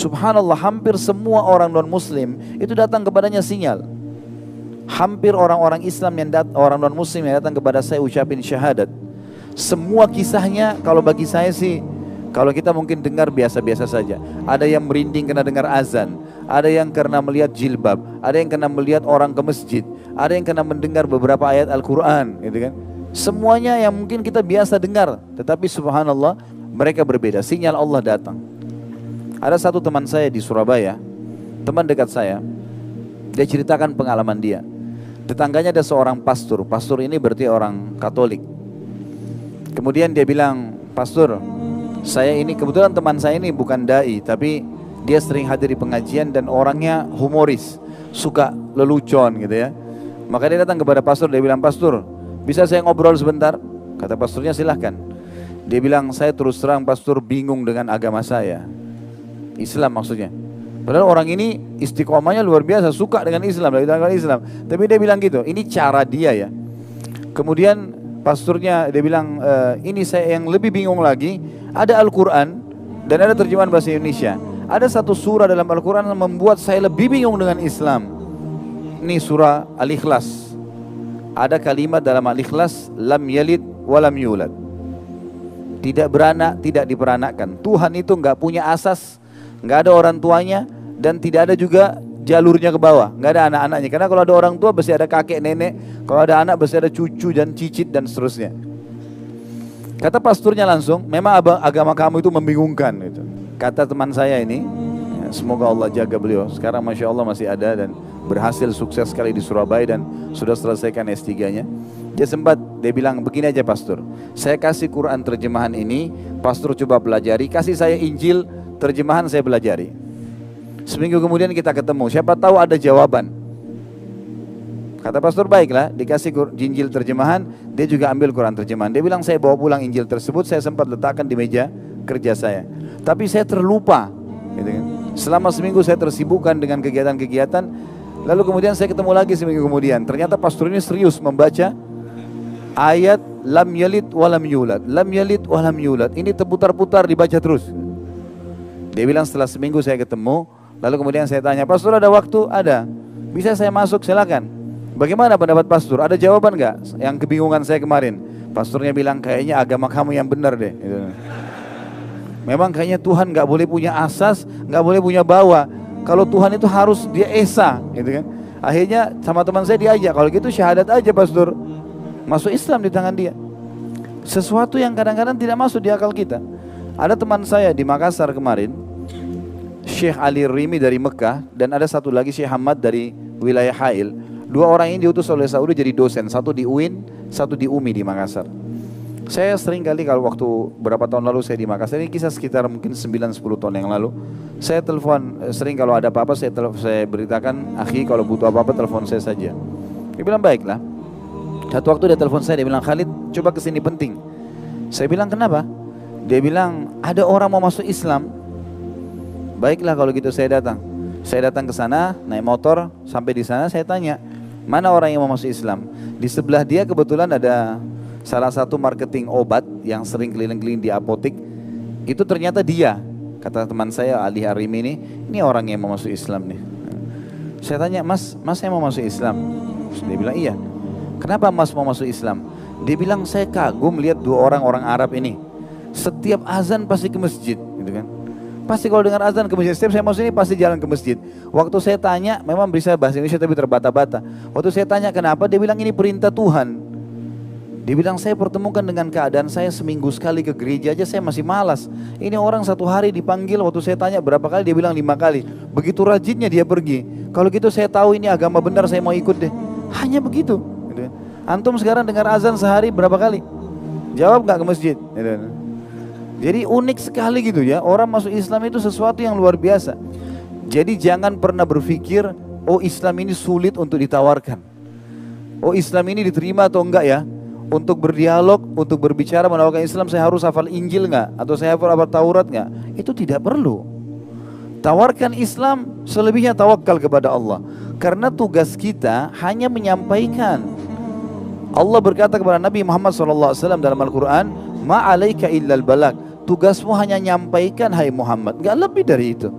Subhanallah, hampir semua orang non-muslim itu datang kepadanya sinyal. Hampir orang-orang Islam orang non-muslim yang datang kepada saya ucapin syahadat. Semua kisahnya kalau bagi saya sih, kalau kita mungkin dengar biasa-biasa saja. Ada yang merinding karena dengar azan, ada yang karena melihat jilbab, ada yang karena melihat orang ke masjid, ada yang karena mendengar beberapa ayat Al-Quran, gitu kan. Semuanya yang mungkin kita biasa dengar, tetapi subhanallah mereka berbeda. Sinyal Allah datang. Ada satu teman saya di Surabaya, teman dekat saya, dia ceritakan pengalaman dia. Tetangganya ada seorang pastor. Pastor ini berarti orang Katolik. Kemudian dia bilang, "Pastor, saya ini kebetulan teman saya ini bukan dai, tapi dia sering hadir di pengajian dan orangnya humoris, suka lelucon gitu ya. Maka dia datang kepada pastor, dia bilang, "Pastor, bisa saya ngobrol sebentar?" Kata pastornya, "Silahkan." Dia bilang, "Saya terus terang pastor bingung dengan agama saya." Islam maksudnya. Padahal orang ini istiqomahnya luar biasa, suka dengan Islam, dengan Islam. Tapi dia bilang gitu, ini cara dia ya. Kemudian pastornya dia bilang, ini saya yang lebih bingung lagi, ada Al-Quran dan ada terjemahan bahasa Indonesia. Ada satu surah dalam Al-Quran yang membuat saya lebih bingung dengan Islam. Ini surah Al-Ikhlas. Ada kalimat dalam Al-Ikhlas, lam yalid walam yulad. Tidak beranak, tidak diperanakkan. Tuhan itu enggak punya asas, nggak ada orang tuanya, dan tidak ada juga jalurnya ke bawah, nggak ada anak-anaknya. Karena kalau ada orang tua pasti ada kakek nenek, kalau ada anak pasti ada cucu dan cicit dan seterusnya. Kata pasturnya langsung, memang agama kamu itu membingungkan gitu. Kata teman saya ini, ya, semoga Allah jaga beliau. Sekarang masya Allah masih ada dan berhasil sukses sekali di Surabaya dan sudah selesaikan S3-nya. Dia bilang begini aja pastor, saya kasih Quran terjemahan ini, pastor coba pelajari, kasih saya Injil terjemahan saya pelajari. Seminggu kemudian kita ketemu, siapa tahu ada jawaban. Kata pastor, baiklah, dikasih Injil terjemahan, dia juga ambil Quran terjemahan. Dia bilang, saya bawa pulang Injil tersebut, saya sempat letakkan di meja kerja saya. Tapi saya terlupa gitu kan. Selama seminggu saya tersibukkan dengan kegiatan-kegiatan. Lalu kemudian saya ketemu lagi seminggu kemudian, ternyata pastor ini serius membaca ayat lam yalid walam yulad, lam yalid walam yulad. Ini terputar-putar dibaca terus. Dia bilang setelah seminggu saya ketemu, lalu kemudian saya tanya, pastor ada waktu? Ada. Bisa saya masuk? Silakan. Bagaimana pendapat pastor? Ada jawaban nggak yang kebingungan saya kemarin? Pastornya bilang, kayaknya agama kamu yang benar deh. Memang kayaknya Tuhan nggak boleh punya asas, nggak boleh punya bawah. Kalau Tuhan itu harus dia esa, gitu kan? Akhirnya sama teman saya diajak, kalau gitu syahadat aja pastor, masuk Islam di tangan dia. Sesuatu yang kadang-kadang tidak masuk di akal kita. Ada teman saya di Makassar kemarin, Syekh Ali Rimi dari Mekah, dan ada satu lagi Syekh Hamad dari wilayah Hail. Dua orang ini diutus oleh Saudi jadi dosen, satu di UIN, satu di UMI di Makassar. Saya sering kali kalau waktu berapa tahun lalu saya di Makassar, ini kisah sekitar mungkin 9-10 tahun yang lalu, saya telepon, sering kalau ada apa-apa saya beritakan, akhi kalau butuh apa-apa telepon saya saja. Dia bilang baiklah. Satu waktu dia telepon saya, dia bilang, Khalid coba kesini penting. Saya bilang kenapa? Dia bilang ada orang mau masuk Islam. Baiklah kalau gitu saya datang. Saya datang ke sana naik motor, sampai di sana saya tanya, mana orang yang mau masuk Islam? Di sebelah dia kebetulan ada salah satu marketing obat yang sering keliling-keliling di apotik. Itu ternyata dia. Kata teman saya Ali Arimi ini orang yang mau masuk Islam nih. Saya tanya, Mas saya mau masuk Islam. Dia bilang iya. Kenapa Mas mau masuk Islam? Dia bilang saya kagum lihat dua orang Arab ini. Setiap azan pasti ke masjid, gitu kan? Pasti kalau dengar azan ke masjid. Setiap saya masuk ini pasti jalan ke masjid. Waktu saya tanya, memang bisa bahasa Indonesia tapi terbata-bata. Waktu saya tanya kenapa, dia bilang ini perintah Tuhan. Dia bilang saya pertemukan dengan keadaan saya seminggu sekali ke gereja aja saya masih malas. Ini orang satu hari dipanggil, waktu saya tanya berapa kali, dia bilang 5 kali. Begitu rajinnya dia pergi. Kalau gitu saya tahu ini agama benar, saya mau ikut deh. Hanya begitu. Antum sekarang dengar azan sehari berapa kali? Jawab gak ke masjid? Jadi unik sekali gitu ya. Orang masuk Islam itu sesuatu yang luar biasa. Jadi jangan pernah berpikir, oh Islam ini sulit untuk ditawarkan. Oh Islam ini diterima atau enggak ya? Untuk berdialog, untuk berbicara menawarkan Islam saya harus hafal Injil enggak? Atau saya hafal Taurat enggak? Itu tidak perlu. Tawarkan Islam, selebihnya tawakal kepada Allah. Karena tugas kita hanya menyampaikan. Allah berkata kepada Nabi Muhammad SAW dalam Al-Quran, ma'alaika illal balag. Tugasmu hanya nyampaikan hai Muhammad, enggak lebih dari itu.